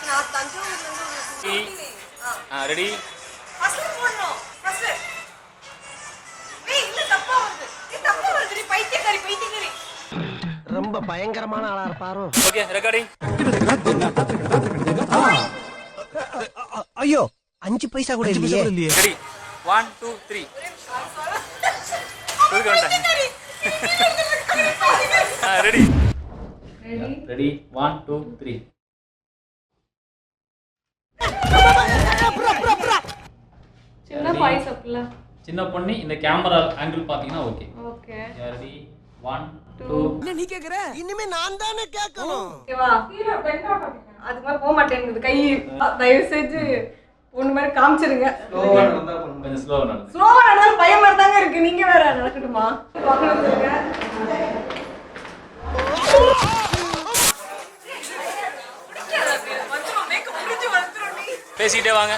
நான் தஞ்சாவூர்ல இருந்து ரெடி ஃபர்ஸ்ட் போடணும் ஃபர்ஸ்ட் ஏய் இல்ல தப்பா வருது நீ பைத்தியக்காரி ரொம்ப பயங்கரமான ஆளா இருப்பாரோ. Okay recording. ஐயோ 5 பைசா கூட இல்லையே. ரெடி 1 2 3 ரெடி ரெடி 1 2 3 சின்ன பாய்ஸ் அப்பல சின்ன பொண்ணு இந்த கேமரா ஆங்கிள் பாத்தீங்கன்னா ஓகே ஓகே ரெடி 1 2 என்ன நீ கேக்குற? இனிமே நான் தானே கேட்கணும். ஓகேவா கீழ பெண்டா பாத்தீங்க அது மாதிரி போக மாட்டேங்குது கை தயவு செஞ்சு ஒண்ணு மாதிரி காமிச்சிருங்க. ஸ்லோவா நடந்தா கொஞ்சம் ஸ்லோவா நடந்து ஸ்லோவா நடந்தா பயம் மாதிரி தாங்க இருக்கு. நீங்க வேற நடக்கட்டுமா வாங்குறதுங்க பேசிட்டே வாங்க.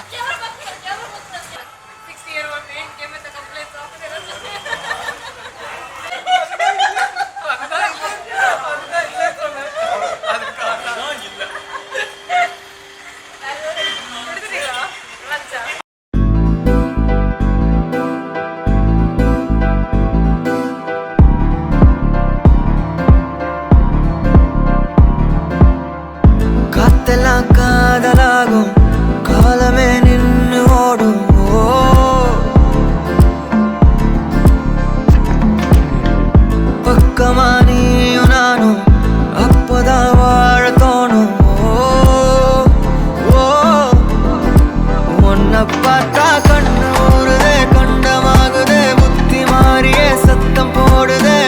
காத்தெல்லாம் காதலாகும் காலமே நின்று ஓடும். பக்கமா நீயும் நானும் அப்பதான் வாழ தோணும். உன்னை பார்த்தா கண்ணு ஊறுதே கண்டமாகுதே புத்தி மாறியே சத்தம் போடுதே.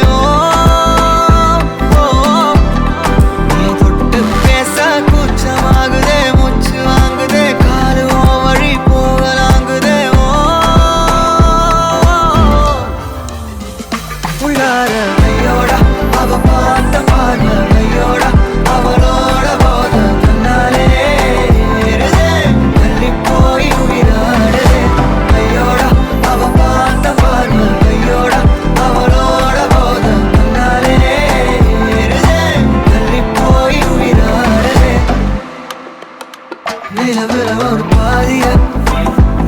நீ தொட்டு பேச கூச்சமாகுதே மூச்சு வாங்குதே காலு வழி போகலாங்குதே. உள்ளார ஐயோட அவ பார்த்த பார்வை ஐயோட அவளோட போத கண்ணாலே ஏறுதே தள்ளி போய் உயிராடுதே. ஐயோட அவ பார்த்த பார்வை ஐயோட அவளோட போத கண்ணாலே ஏறுதே தள்ளி போய் உயிராடுதே. நிலவுல ஒரு பாதியா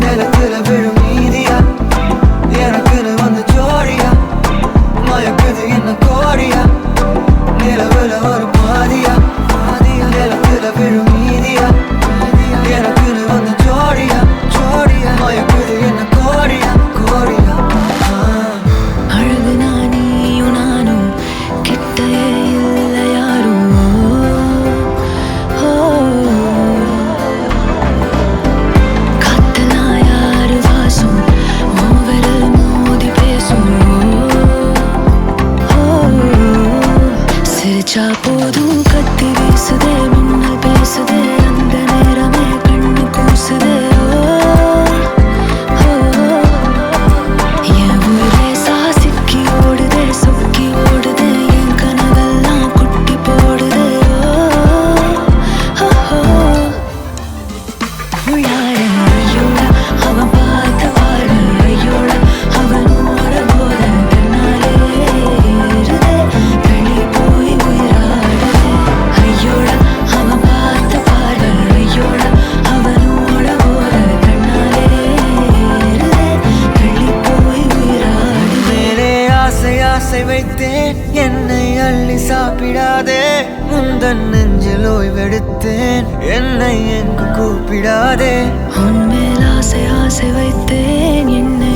நிலத்துல விழும் மீதியா எனக்குன்னு வந்து ஜோடியா மயக்குது என்ன கோடியா. நிலவுல ஒரு பாதியா நிலத்துல விழும் மீதியா எனக்குன்னு வந்து ஜோடியா மயக்குது என்ன கோடியா. அழகு நானியும் நானும் கிட்டே இல்லை யாரும். காத்தெல்லாம் யாரு வாசம் விரல் மோதி பேசும். சிரிச்சா போதும் கத்தி வீசுதே மின்னல் பேசுதே அந்த நேரமே கண்ணு கூசுதே. என் ஊரே சாசிக்கி ஓடுதே சொக்கி ஓடுதே என் கனவெல்லாம் குட்டி போடுதே. உள்ளார ஐயோட அவன் பார்த்த பார்வை ஐயோட அவனோட போத கண்ணாலே ஏறுதே தள்ளி போய் உயிராடுதே. ஐயோட அவன் பார்த்த பார்வை ஐயோட அவனோட போத கண்ணாலே ஏறுதே தள்ளி போய் உயிராடுதே. மேலே ஆசை வைத்தேன் என்னை அள்ளி சாப்பிடாதே முந்தன் நெஞ்சில் ஓய்வெடுத்தேன் என்னை எங்கு கூப்பிடாதே. உன்மேல் ஆசை வைத்தேன் என்னை